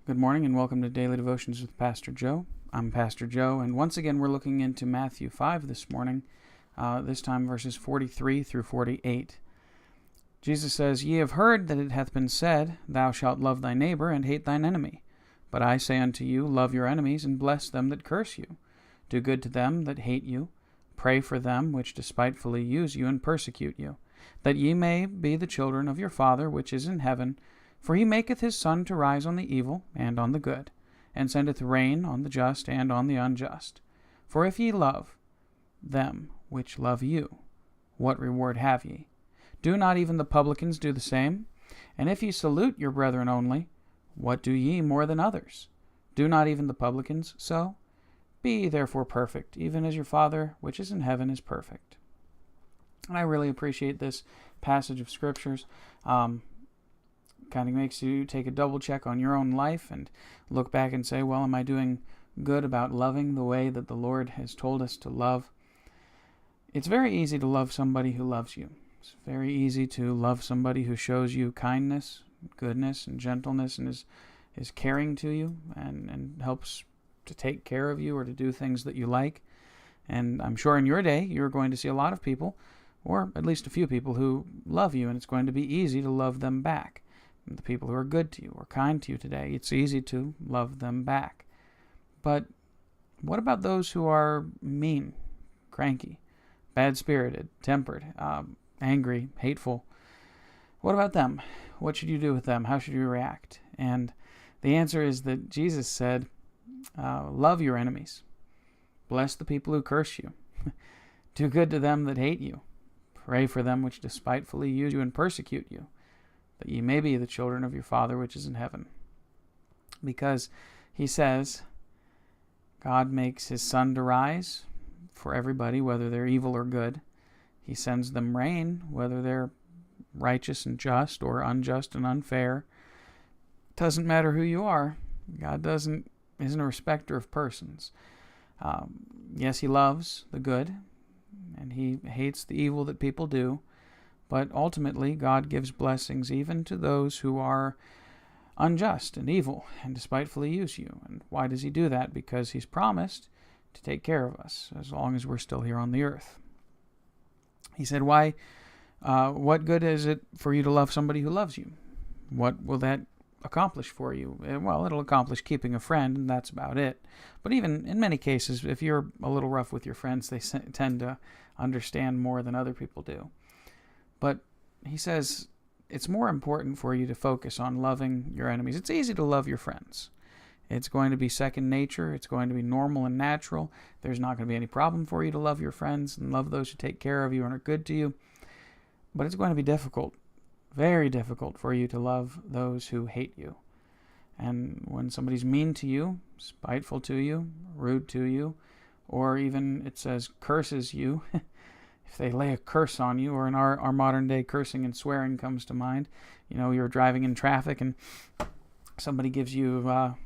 Good morning and welcome to Daily Devotions with Pastor Joe. I'm Pastor Joe, and once again we're looking into Matthew 5 this morning, this time verses 43 through 48. Jesus says, Ye have heard that it hath been said, Thou shalt love thy neighbor and hate thine enemy. But I say unto you, Love your enemies and bless them that curse you. Do good to them that hate you. Pray for them which despitefully use you and persecute you, that ye may be the children of your Father which is in heaven. For he maketh his sun to rise on the evil and on the good, and sendeth rain on the just and on the unjust. For if ye love them which love you, what reward have ye? Do not even the publicans do the same? And if ye salute your brethren only, what do ye more than others? Do not even the publicans so? Be ye therefore perfect, even as your Father which is in heaven is perfect. And I really appreciate this passage of scriptures. Kind of makes you take a double check on your own life and look back and say, well, am I doing good about loving the way that the Lord has told us to love? It's very easy to love somebody who loves you. It's very easy to love somebody who shows you kindness, goodness, and gentleness, and is caring to you and helps to take care of you or to do things that you like. And I'm sure in your day you're going to see a lot of people, or at least a few people, who love you, and it's going to be easy to love them back. The people who are good to you or kind to you today, it's easy to love them back. But what about those who are mean, cranky, bad-spirited, tempered, angry, hateful? What about them? What should you do with them? How should you react? And the answer is that Jesus said, love your enemies. Bless the people who curse you. Do good to them that hate you. Pray for them which despitefully use you and persecute you, that ye may be the children of your Father which is in heaven. Because he says, God makes his sun to rise for everybody, whether they're evil or good. He sends them rain, whether they're righteous and just or unjust and unfair. It doesn't matter who you are. God isn't a respecter of persons. Yes, he loves the good, and he hates the evil that people do. But ultimately, God gives blessings even to those who are unjust and evil and despitefully use you. And why does he do that? Because he's promised to take care of us as long as we're still here on the earth. He said, what good is it for you to love somebody who loves you? What will that accomplish for you? Well, it'll accomplish keeping a friend, and that's about it. But even in many cases, if you're a little rough with your friends, they tend to understand more than other people do. But he says it's more important for you to focus on loving your enemies. It's easy to love your friends. It's going to be second nature. It's going to be normal and natural. There's not going to be any problem for you to love your friends and love those who take care of you and are good to you. But it's going to be difficult, very difficult for you to love those who hate you. And when somebody's mean to you, spiteful to you, rude to you, or even, it says, curses you, if they lay a curse on you, or in our modern day, cursing and swearing comes to mind. You know, you're driving in traffic and somebody gives you a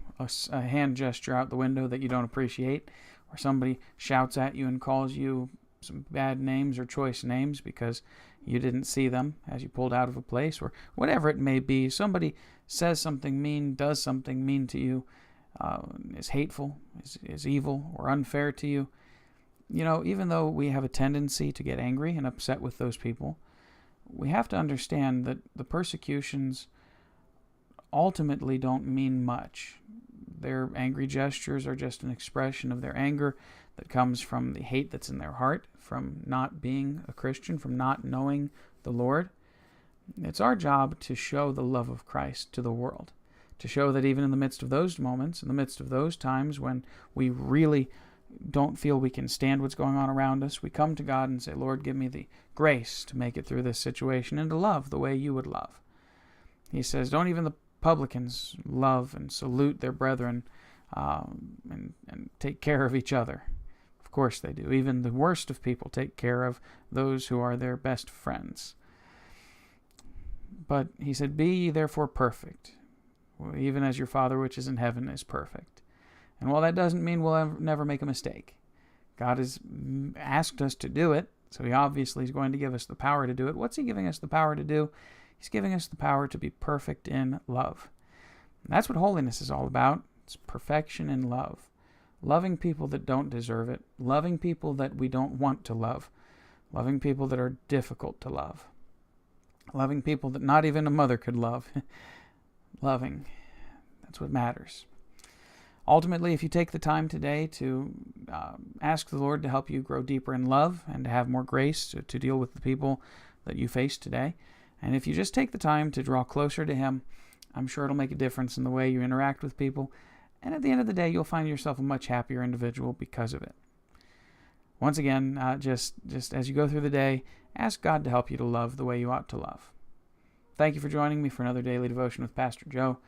hand gesture out the window that you don't appreciate, or somebody shouts at you and calls you some bad names or choice names because you didn't see them as you pulled out of a place, or whatever it may be. Somebody says something mean, does something mean to you, is hateful, is evil, or unfair to you. You know, even though we have a tendency to get angry and upset with those people, we have to understand that the persecutions ultimately don't mean much. Their angry gestures are just an expression of their anger that comes from the hate that's in their heart, from not being a Christian, from not knowing the Lord. It's our job to show the love of Christ to the world, to show that even in the midst of those moments, in the midst of those times when we really don't feel we can stand what's going on around us, we come to God and say, Lord, give me the grace to make it through this situation and to love the way you would love. He says, don't even the publicans love and salute their brethren and take care of each other. Of course they do. Even the worst of people take care of those who are their best friends. But he said, be ye therefore perfect, even as your Father which is in heaven is perfect. And while that doesn't mean we'll never make a mistake, God has asked us to do it, so he obviously is going to give us the power to do it. What's he giving us the power to do? He's giving us the power to be perfect in love. And that's what holiness is all about. It's perfection in love. Loving people that don't deserve it. Loving people that we don't want to love. Loving people that are difficult to love. Loving people that not even a mother could love. Loving. That's what matters. Ultimately, if you take the time today to ask the Lord to help you grow deeper in love and to have more grace to deal with the people that you face today, and if you just take the time to draw closer to Him, I'm sure it'll make a difference in the way you interact with people. And at the end of the day, you'll find yourself a much happier individual because of it. Once again, just as you go through the day, ask God to help you to love the way you ought to love. Thank you for joining me for another daily devotion with Pastor Joe.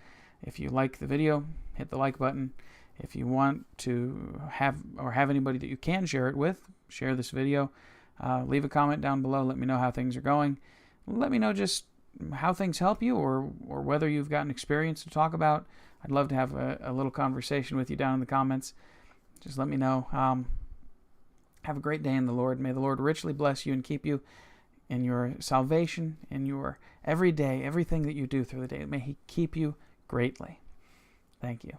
If you like the video, hit the like button. If you want to have anybody that you can share it with, share this video. Leave a comment down below. Let me know how things are going. Let me know just how things help you or whether you've got an experience to talk about. I'd love to have a little conversation with you down in the comments. Just let me know. Have a great day in the Lord. May the Lord richly bless you and keep you in your salvation, in your every day, everything that you do through the day. May He keep you greatly. Thank you.